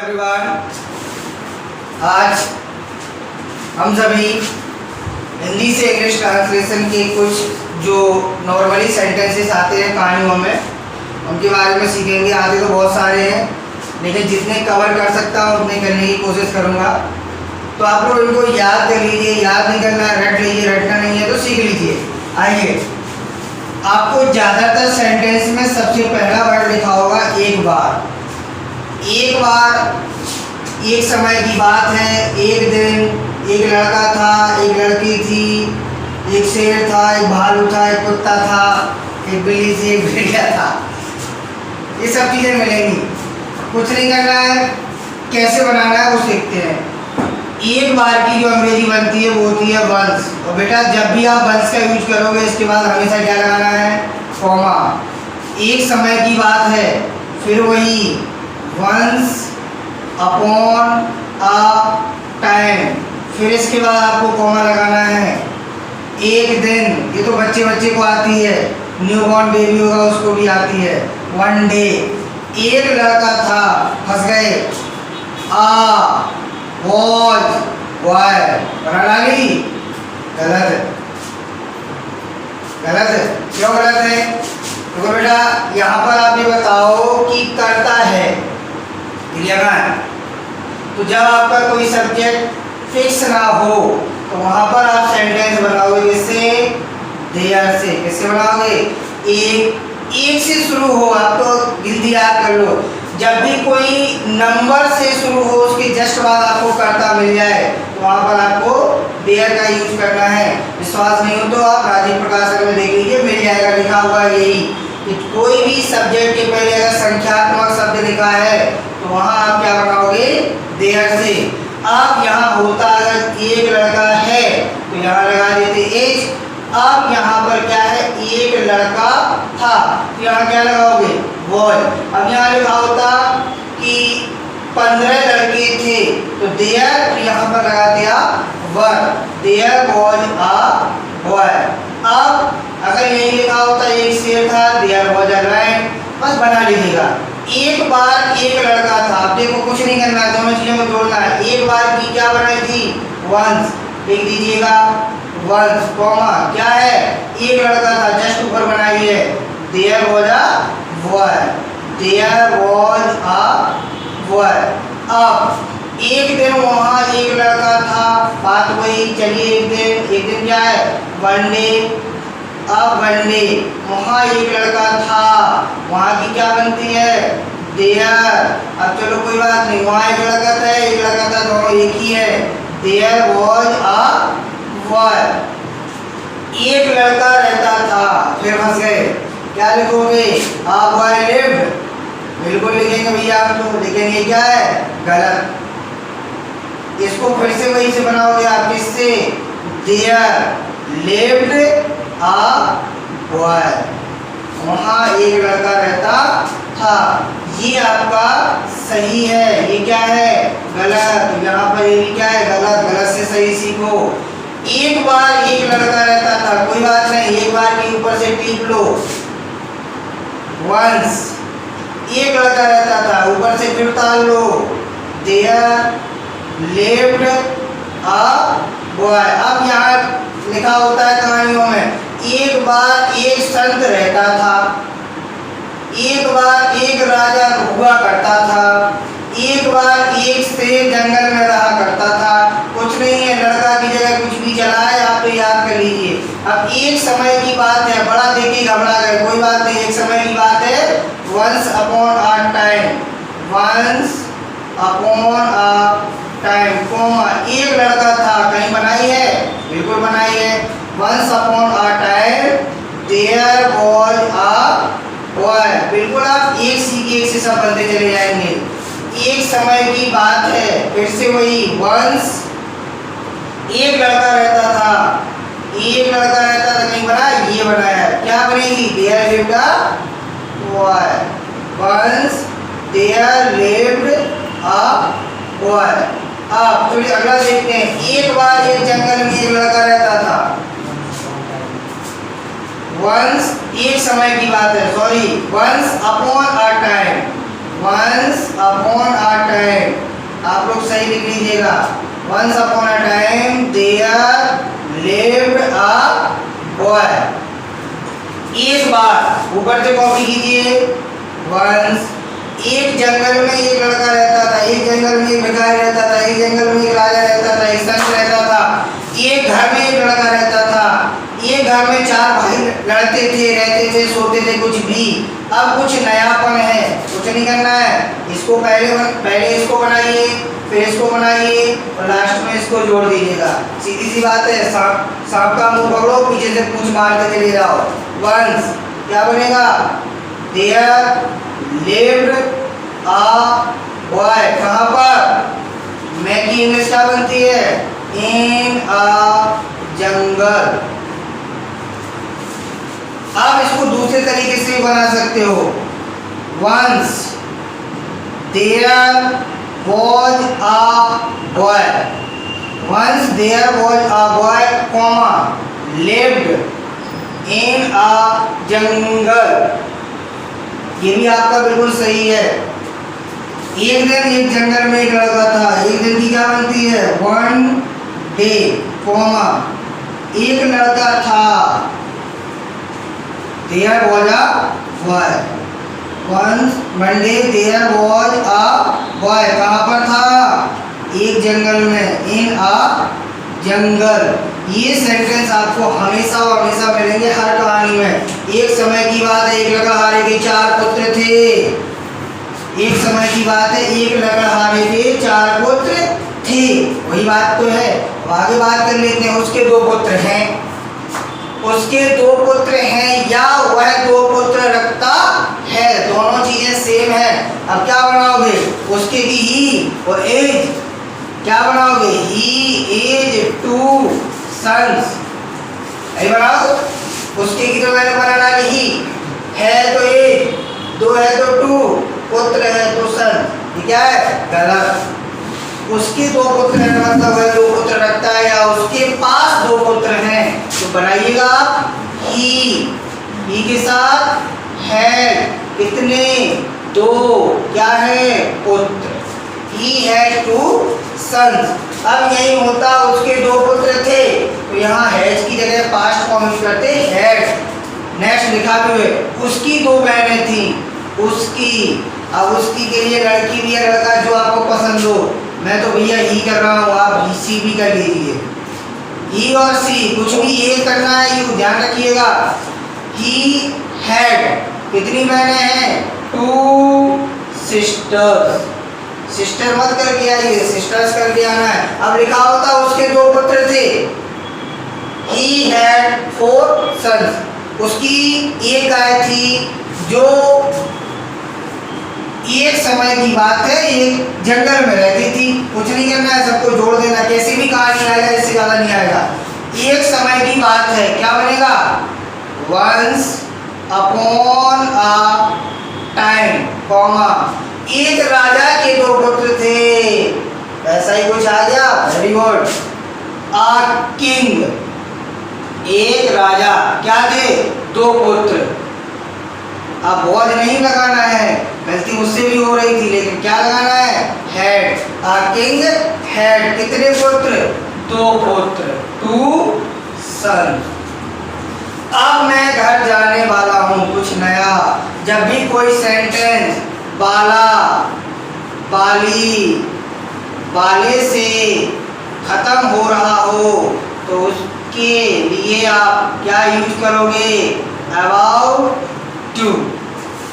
Everyone, आज हम सभी हिंदी से इंग्लिश ट्रांसलेशन के कुछ जो नॉर्मली सेंटेंसेस आते हैं कहानियों में उनके बारे में सीखेंगे। आगे तो बहुत सारे हैं लेकिन जितने कवर कर सकता हूँ उतने करने की कोशिश करूँगा। तो आप लोग इनको याद कर लीजिए, याद नहीं करना है रट लीजिए, रटना नहीं है तो सीख लीजिए। आइए, आपको ज़्यादातर सेंटेंस में सबसे पहला वर्ड लिखा होगा एक बार। एक बार एक समय की बात है। एक दिन एक लड़का था, एक लड़की थी, एक शेर था, एक भालू था, एक कुत्ता था, एक बिल्ली थी, एक भेड़िया था। ये सब चीज़ें मिलेंगी। कुछ नहीं करना है, कैसे बनाना है वो सीखते हैं। एक बार की जो अंग्रेजी बनती है वो होती है वंस। और बेटा जब भी आप वंस का यूज करोगे इसके बाद हमेशा क्या लगाना है? कॉमा। एक समय की बात है, फिर वही वंस अपॉन अ टाइम, फिर इसके बाद आपको कॉमा लगाना है। एक दिन, ये तो बच्चे को आती है, न्यू बॉर्न बेबी होगा उसको भी आती है। वन डे, एक लड़का था, फंस गए। आ वॉज बॉय, डाली गलत है। गलत है, क्यों गलत है? देखो बेटा यहाँ पर आप ये बताओ कि करता है, क्लियर है? तो जब आपका कोई सब्जेक्ट फिक्स ना हो तो वहाँ पर आप सेंटेंस बनाओगे किससे? देयर से। किससे बनाओगे? एक से शुरू हो, आप तो गिनती याद कर लो। जब भी कोई नंबर से शुरू हो उसके जस्ट बाद आपको करता मिल जाए तो वहाँ पर आपको देयर का यूज करना है। विश्वास नहीं हो तो आप राजीव प्रकाशन में देख लीजिए, मिल जाएगा, लिखा हुआ है यही कि कोई भी सब्जेक्ट के पहले अगर संख्यात्मक शब्द लिखा है तो वहाँ आप क्या बनाओगे? देयर से। आप यहाँ होता अगर एक लड़का है तो यहाँ लगा देते एज। अब यहाँ पर क्या है? एक लड़का था, यहाँ क्या लगाओगे? वॉज। अब यहाँ लिखा होता कि 15 लड़के थे तो देयर, यहाँ पर लगा दिया वर, देयर वॉज अ बॉय। अब अगर यही लिखा होता एक शेर था, देयर वॉज अ लायन, बस बना लीजिएगा। एक बार एक लड़का था, आप देखो कुछ नहीं करना है, दोनों चीजों को जोड़ना है। एक बार की क्या बनाई थी? वंस, लिख दीजिएगा वंस, कॉमा क्या है? एक लड़का था, जस्ट ऊपर बनाइए there was a boy, there was a boy. अब एक दिन वहाँ एक लड़का था, बात वही, चलिए एक दिन क्या है? One day. अब वन डे वहाँ एक लड़का था, वहाँ की क्या बनती है? देयर। अब चलो कोई बात नहीं, वहाँ एक लड़का था, एक लड़का था, दोनों एक ही है। There was a boy. एक लड़का रहता था, फिर फंस गए, क्या लिखोगे? आ बॉय लिव्ड, बिल्कुल लिखेंगे भैया आप तो, लिखेंगे क्या है? गलत। इसको फिर से वही से बनाओगे आप, किससे? देयर लिव्ड अ बॉय, वहाँ एक लड़का रहता था। ये आपका सही है, ये क्या है? गलत। यहाँ पर ये क्या है? गलत। गलत से सही सीखो। एक बार एक लड़का रहता था, कोई बात नहीं, एक बार के ऊपर से टीप लो। वंस एक लड़का रहता था, ऊपर से फिर ताल लो। There lived a boy. अब यहाँ लिखा होता है कहानियों में, एक बार एक संत रहता था, एक बार एक राजा हुआ करता था, एक बार एक शेर जंगल में रहा करता था। कुछ नहीं है, लड़का की जगह कुछ भी चला है, आप तो याद कर लीजिए। अब एक समय की बात है, बड़ा देखिए घबरा गए, कोई बात नहीं, एक समय की बात है। Once upon a time, once upon a time, comma एक लड़का था, कहीं बनाई है? बिल्कुल बनाई है। Once upon a time there was a boy, बिल्कुल आप एक सीख एक से सब बनते चले जाएंगे। एक समय की बात है, फिर से वही वंस एक लड़का रहता था, एक लड़का रहता था, कहीं बना? ये बनाया, क्या बनेगी? There lived a boy, once there lived a boy. अब थोड़ी अगला देखते हैं। एक बार एक जंगल में एक लड़का रहता था, वंस एक समय की बात है, sorry, once upon a time, once upon a time आप लोग सही लिख लीजिएगा। Once upon a time there lived a boy. एक बार ऊपर से कॉपी कीजिए। वंस एक जंगल में एक लड़का रहता था, एक जंगल में एक भिखारी रहता था, एक जंगल में एक राजा रहता था, एक संत रहता था, एक घर में एक लड़का रहता था, एक घर में 4 भाई लड़ते थे, रहते थे, सोते थे, कुछ भी। अब कुछ नयापन है, कुछ नहीं करना है, इसको पहले इसको बनाइए, फिर इसको बनाइए और लास्ट में इसको जोड़ दीजिएगा। सीधी सी बात है। सांप का मुंह पकड़ो, पीछे से पूंछ मार के चले जाओ। वंस क्या बनेगा? There lived a boy. कहाँ पर? मैं की इंग्लिश क्या बनती है? इन अ जंगल। आप इसको दूसरे तरीके से भी बना सकते हो। Once there was a boy. Once there was a boy, comma, lived in a jungle. ये भी आपका बिल्कुल सही है। एक दिन एक जंगल में एक लड़का था। एक दिन की क्या बनती है? वन डे, कॉमा, एक लड़का था। There was a boy. Once Monday there was a boy. कहाँ पर था? एक जंगल में। In a जंगल। ये सेंटेंस आपको हमेशा और हमेशा मिलेंगे हर कहानी में। एक समय की बात है, एक लड़कहारे के 4 पुत्र थे। एक समय की बात है, एक लड़कहारे के 4 पुत्र थे। वही बात तो है। अब आगे बात कर लेते हैं। उसके 2 पुत्र हैं। उसके 2 पुत्र हैं या वह 2 पुत्र रखता है। दोनों चीजें सेम है। अब क्या बनाओगे? उसके की ही और एज क्या बनाओगे? ही एज 2 सन्स। यही बनाओ। उसके की तो मैंने बनाना ही है तो एज, 2 है तो 2, पुत्र है तो सन। ये क्या है? गलत। उसके 2 पुत्र हैं मतलब वह 2 पुत्र रखता है या उसके पास 2 पुत्र हैं। तो बनाइएगा आप ही के साथ है कितने? 2। क्या है? पुत्र। ही है 2 सन्स। अब यही होता उसके 2 पुत्र थे तो यहाँ हैज की जगह पास्ट फॉर्म यूज करते हैड। नेक्स्ट लिखा हुए उसकी 2 बहनें थी। उसकी, अब उसकी के लिए लड़की भी है, लड़का जो आपको पसंद हो। मैं तो भैया ही कर रहा हूँ, आप सी भी कर लीजिए। ही और सी कुछ भी ये करना है, यू ध्यान रखिएगा। ही हैड कितनी बहनें हैं? 2 सिस्टर्स। सिस्टर मत करके आइए, सिस्टर्स करके आना है। अब लिखा होता उसके 2 पुत्र थे। He had 4 sons. उसकी एक गाय थी जो एक समय की बात है एक जंगल में रहती थी। कुछ नहीं करना है, सबको जोड़ देना। कैसी भी कहानी आएगा, इससे ज्यादा नहीं आएगा। एक समय की बात है, क्या बनेगा? Once upon a time, comma, एक राजा के 2 पुत्र थे। ऐसा ही कुछ आ गया। Very good. अ किंग, एक राजा, क्या थे? 2 पुत्र। अब वॉज नहीं लगाना है, गलती मुझसे भी हो रही थी, लेकिन क्या लगाना है? हैड। अ किंग हैड कितने पुत्र? 2 पुत्र, 2 सन। अब मैं घर जाने वाला हूँ, कुछ नया। जब भी कोई सेंटेंस बाला, बाली, बाले से खत्म हो रहा हो तो उसके लिए आप क्या यूज करोगे? About to.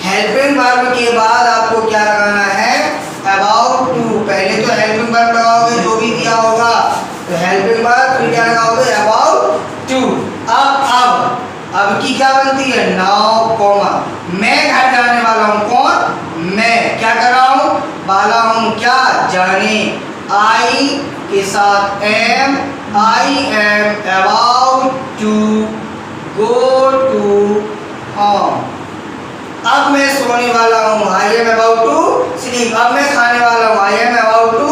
हेल्पिंग वर्ब के बाद आपको क्या लगाना है? About to. पहले तो हेल्पिंग वर्ब लगाओगे जो भी दिया होगा, तो हेल्पिंग वर्ब, फिर क्या लगाओगे? About to. अब की क्या बनती है? नाउ, कॉमा, मैं घर जाने वाला हूँ। कौन? मैं। क्या कर रहा हूँ? वाला हूँ, क्या? जाने। आई के साथ am, I am about to go to home. अब मैं सोने वाला हूँ, I am about to sleep. अब मैं खाने वाला हूँ, I am about to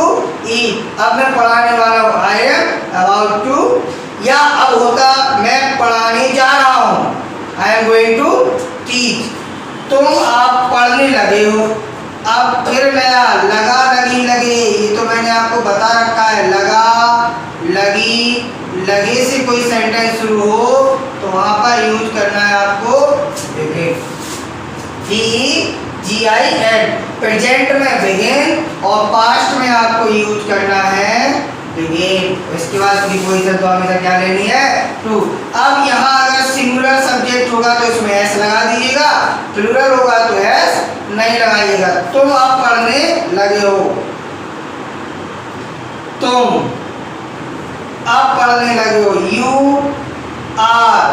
eat. अब मैं पढ़ाने वाला हूँ, आई एम अबाउट टू, या अब होता मैं पढ़ाने जा रहा हूँ, I am going to teach. तुम आप पढ़ने लगे हो। अब फिर नया लगा लगी लगे, ये तो मैंने आपको बता रखा है। लगा, लगी, लगे से कोई सेंटेंस शुरू हो तो वहां पर यूज करना है आपको बिगिन। BEGIN, प्रेजेंट में बिगिन और पास्ट में आपको यूज करना है बिगिन। इसके बाद प्रीपोजिशन तो हमेशा क्या लेनी है? टू। अब यहाँ अगर सिंगुलर सब्जेक्ट होगा तो इसमें एस लगा दीजिएगा, प्लूरल होगा तो एस नहीं लगाइएगा। तुम अब पढ़ने लगे हो, तुम अब पढ़ने लगे हो। यू आर,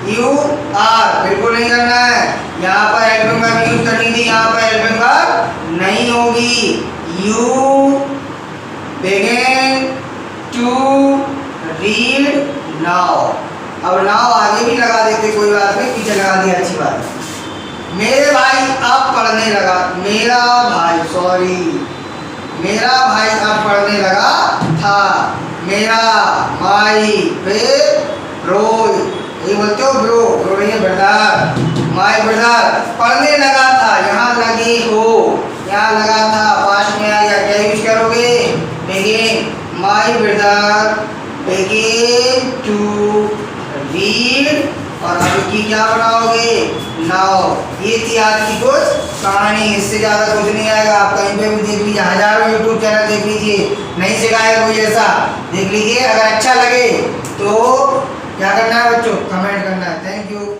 यू आर बिल्कुल नहीं करना है। यहाँ पर हेल्पिंग वर्ब यूज करनी थी, यहाँ पर हेल्पिंग वर्ब नहीं होगी। You begin to read now. अब नाउ आगे भी लगा देते, कोई बात नहीं, पीछे लगा दिया, अच्छी बात है। मेरे भाई अब पढ़ने लगा, मेरा भाई, सॉरी, मेरा भाई अब पढ़ने लगा था। मेरा, माई, फिर ब्रो, ये बोलते हो ब्रो, ब्रो नहीं है ब्रदर, माई ब्रदर पढ़ने लगा था। यहाँ लगे हो, यहाँ लगा था, पास्ट में आ गया, क्या यूज करोगे? Begin. My brother begin to read, और अब की क्या बनाओगे? नाउ। ये थी आज की कुछ कहानी, इससे ज़्यादा कुछ नहीं आएगा। आप कहीं पे भी देख लीजिए, हजारों यूट्यूब चैनल देख लीजिए, नहीं सिखाया कोई ऐसा, देख लीजिए। अगर अच्छा लगे तो क्या करना है बच्चों? कमेंट करना है। Thank you.